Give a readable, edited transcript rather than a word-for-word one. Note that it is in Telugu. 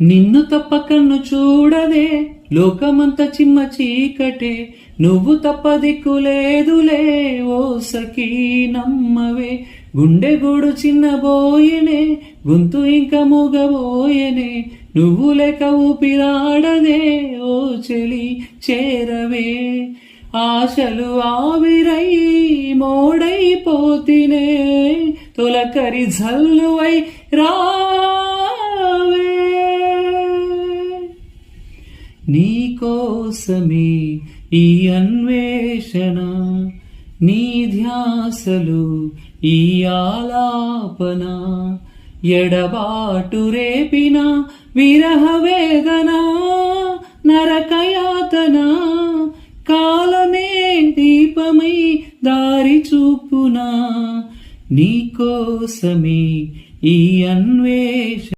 నిన్ను తప్ప కన్ను చూడదే లోకమంత చిమ్మ చీకటే, నువ్వు తప్ప దిక్కులేదులే ఓ సఖీ నమ్మవే. గుండె గూడు చిన్నబోయెనే, గొంతు ఇంక మూగబోయెనే, నువ్వు లేక ఊపిరాడదే ఓ చెలి చేరవే. ఆశలు ఆవిరై మోడైపోతినే, తొలకరి జల్లువై రావే. నీకోసమే ఈ అన్వేషణ, నీ ధ్యాసలు ఈ ఆలాపన, ఎడబాటు రేపిన విరహ వేదన నరకయాతన, కాలమే దీపమై దారి చూపునా, నీకోసమే ఈ అన్వేషణ.